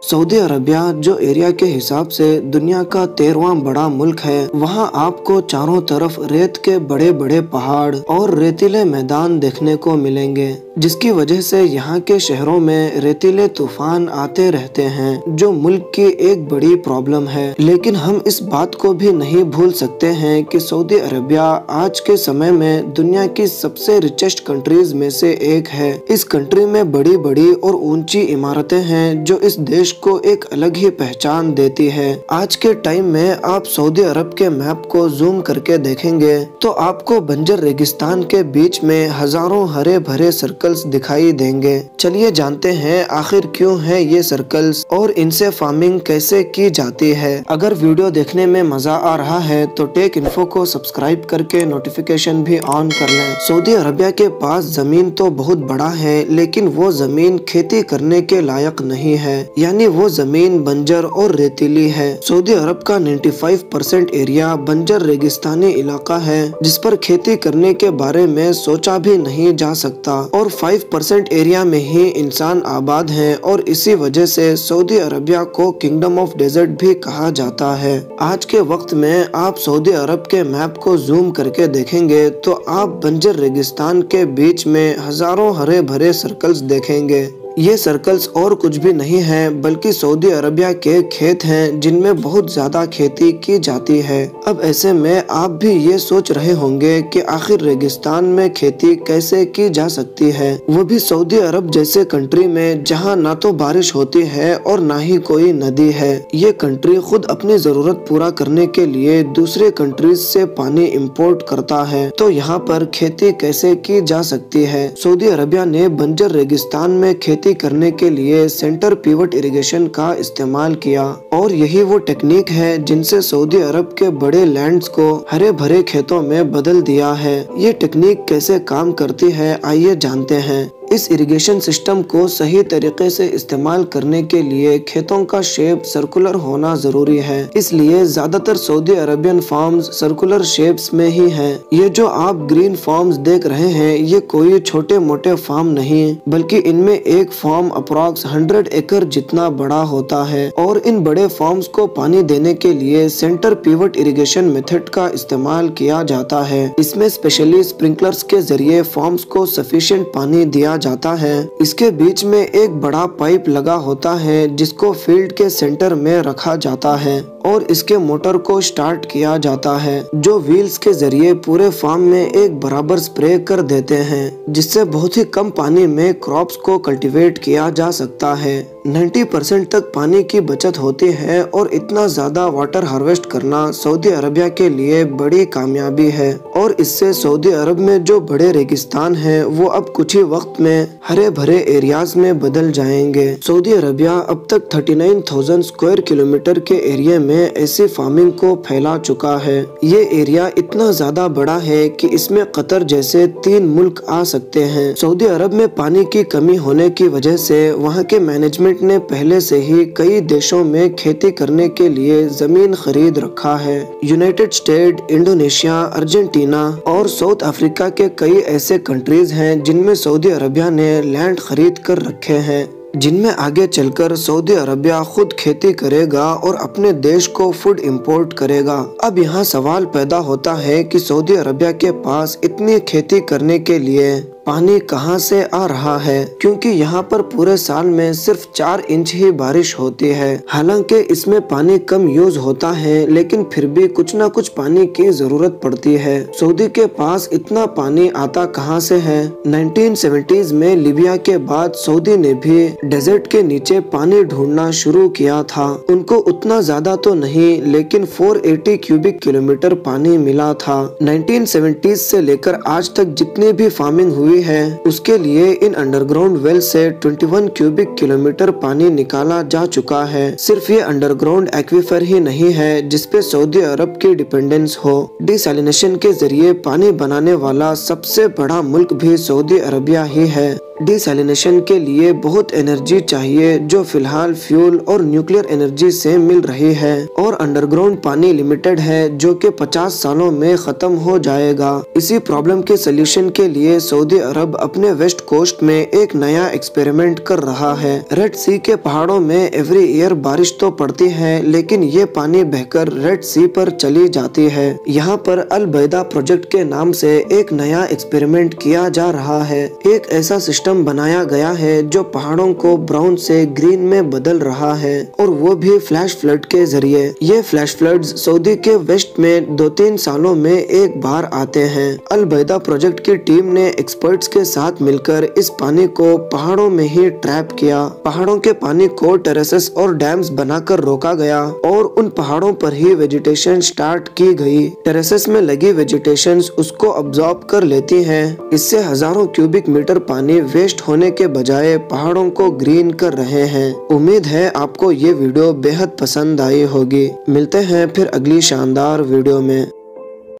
Saudi Arabia जो area के हिसाब से दुनिया का 13वां बड़ा मुल्क है, वहाँ आपको चारों तरफ रेत के बड़े बड़े पहाड़ और रेतीले मैदान देखने को मिलेंगे, जिसकी वजह से यहाँ के शहरों में रेतीले तूफान आते रहते हैं, जो मुल्क की एक बड़ी प्रॉब्लम है। लेकिन हम इस बात को भी नहीं भूल सकते हैं कि सऊदी अरबिया आज के समय में दुनिया की सबसे रिचेस्ट कंट्रीज में से एक है। इस कंट्री में बड़ी बड़ी और ऊंची इमारतें हैं जो इस देश को एक अलग ही पहचान देती है। आज के टाइम में आप सऊदी अरब के मैप को जूम करके देखेंगे तो आपको बंजर रेगिस्तान के बीच में हजारों हरे भरे सर्कल्स दिखाई देंगे। चलिए जानते हैं आखिर क्यों है ये सर्कल्स और इनसे फार्मिंग कैसे की जाती है। अगर वीडियो देखने में मजा आ रहा है तो टेक इन्फो को सब्सक्राइब करके नोटिफिकेशन भी ऑन कर लें। सऊदी अरबिया के पास जमीन तो बहुत बड़ा है, लेकिन वो जमीन खेती करने के लायक नहीं है, यानी वो जमीन बंजर और रेतीली है। सऊदी अरब का 95% एरिया बंजर रेगिस्तानी इलाका है, जिस पर खेती करने के बारे में सोचा भी नहीं जा सकता, और 5% एरिया में ही इंसान आबाद हैं, और इसी वजह से सऊदी अरबिया को किंगडम ऑफ डेजर्ट भी कहा जाता है। आज के वक्त में आप सऊदी अरब के मैप को जूम करके देखेंगे तो आप बंजर रेगिस्तान के बीच में हजारों हरे भरे सर्कल्स देखेंगे। ये सर्कल्स और कुछ भी नहीं है बल्कि सऊदी अरबिया के खेत हैं, जिनमें बहुत ज्यादा खेती की जाती है। अब ऐसे में आप भी ये सोच रहे होंगे कि आखिर रेगिस्तान में खेती कैसे की जा सकती है, वो भी सऊदी अरब जैसे कंट्री में जहाँ ना तो बारिश होती है और ना ही कोई नदी है। ये कंट्री खुद अपनी जरूरत पूरा करने के लिए दूसरे कंट्रीज से पानी इम्पोर्ट करता है, तो यहाँ पर खेती कैसे की जा सकती है। सऊदी अरबिया ने बंजर रेगिस्तान में खेती करने के लिए सेंटर पिवट इरिगेशन का इस्तेमाल किया, और यही वो टेक्निक है जिनसे सऊदी अरब के बड़े लैंड्स को हरे भरे खेतों में बदल दिया है। ये टेक्निक कैसे काम करती है, आइए जानते हैं। इस इरिगेशन सिस्टम को सही तरीके से इस्तेमाल करने के लिए खेतों का शेप सर्कुलर होना जरूरी है, इसलिए ज्यादातर Saudi Arabian farms circular shapes में ही हैं। ये जो आप ग्रीन फार्म्स देख रहे हैं, ये कोई छोटे मोटे फार्म नहीं, बल्कि इनमें एक फार्म अप्रॉक्स 100 एकड़ जितना बड़ा होता है, और इन बड़े फार्म्स को पानी देने के लिए सेंटर पिवट इरिगेशन मेथड का इस्तेमाल किया जाता है। इसमें स्पेशली स्प्रिंकलर्स के जरिए फार्म्स को सफिशिएंट पानी दिया जाता है। इसके बीच में एक बड़ा पाइप लगा होता है जिसको फील्ड के सेंटर में रखा जाता है, और इसके मोटर को स्टार्ट किया जाता है, जो व्हील्स के जरिए पूरे फार्म में एक बराबर स्प्रे कर देते हैं, जिससे बहुत ही कम पानी में क्रॉप्स को कल्टीवेट किया जा सकता है। 90% तक पानी की बचत होती है, और इतना ज्यादा वाटर हार्वेस्ट करना सऊदी अरबिया के लिए बड़ी कामयाबी है, और इससे सऊदी अरब में जो बड़े रेगिस्तान हैं वो अब कुछ ही वक्त में हरे भरे एरियाज में बदल जाएंगे। सऊदी अरबिया अब तक 39,000 स्क्वायर किलोमीटर के एरिया में ऐसी फार्मिंग को फैला चुका है। ये एरिया इतना ज्यादा बड़ा है कि इसमें कतर जैसे 3 मुल्क आ सकते हैं। सऊदी अरब में पानी की कमी होने की वजह से वहाँ के मैनेजमेंट ने पहले से ही कई देशों में खेती करने के लिए जमीन खरीद रखा है। यूनाइटेड स्टेट, इंडोनेशिया, अर्जेंटीना और साउथ अफ्रीका के कई ऐसे कंट्रीज हैं जिनमें सऊदी अरबिया ने लैंड खरीद कर रखे हैं, जिनमें आगे चलकर सऊदी अरबिया खुद खेती करेगा और अपने देश को फूड इंपोर्ट करेगा। अब यहाँ सवाल पैदा होता है कि सऊदी अरबिया के पास इतनी खेती करने के लिए पानी कहाँ से आ रहा है, क्योंकि यहाँ पर पूरे साल में सिर्फ 4 इंच ही बारिश होती है। हालांकि इसमें पानी कम यूज होता है, लेकिन फिर भी कुछ न कुछ पानी की जरूरत पड़ती है। सऊदी के पास इतना पानी आता कहाँ से है? 1970s में लीबिया के बाद सऊदी ने भी डेजर्ट के नीचे पानी ढूंढना शुरू किया था। उनको उतना ज्यादा तो नहीं, लेकिन 480 क्यूबिक किलोमीटर पानी मिला था। 1970s से लेकर आज तक जितनी भी फार्मिंग हुई है, उसके लिए इन अंडरग्राउंड वेल से 21 क्यूबिक किलोमीटर पानी निकाला जा चुका है। सिर्फ ये अंडरग्राउंड एक्वीफर ही नहीं है जिसपे सऊदी अरब की डिपेंडेंस हो। डिसैलिनेशन के जरिए पानी बनाने वाला सबसे बड़ा मुल्क भी सऊदी अरबिया ही है। डिसैलिनेशन के लिए बहुत एनर्जी चाहिए जो फिलहाल फ्यूल और न्यूक्लियर एनर्जी से मिल रही है, और अंडरग्राउंड पानी लिमिटेड है जो कि 50 सालों में खत्म हो जाएगा। इसी प्रॉब्लम के सोल्यूशन के लिए सऊदी अरब अपने वेस्ट कोस्ट में एक नया एक्सपेरिमेंट कर रहा है। रेड सी के पहाड़ों में एवरी ईयर बारिश तो पड़ती है, लेकिन ये पानी बहकर रेड सी पर चली जाती है। यहाँ पर अल बैदा प्रोजेक्ट के नाम से एक नया एक्सपेरिमेंट किया जा रहा है। एक ऐसा सिस्टम बनाया गया है जो पहाड़ों को ब्राउन से ग्रीन में बदल रहा है, और वो भी फ्लैश फ्लड के जरिए। ये फ्लैश फ्लड्स सऊदी के वेस्ट में 2-3 सालों में एक बार आते हैं। अल बैदा प्रोजेक्ट की टीम ने एक्सपर्ट्स के साथ मिलकर इस पानी को पहाड़ों में ही ट्रैप किया। पहाड़ों के पानी को टेरेसेस और डैम्स बनाकर रोका गया और उन पहाड़ों पर ही वेजिटेशन स्टार्ट की गई। टेरेसेस में लगी वेजिटेशन उसको अब्सॉर्ब कर लेती हैं। इससे हजारों क्यूबिक मीटर पानी वेस्ट होने के बजाय पहाड़ों को ग्रीन कर रहे हैं। उम्मीद है आपको ये वीडियो बेहद पसंद आई होगी। मिलते हैं फिर अगली शानदार वीडियो में।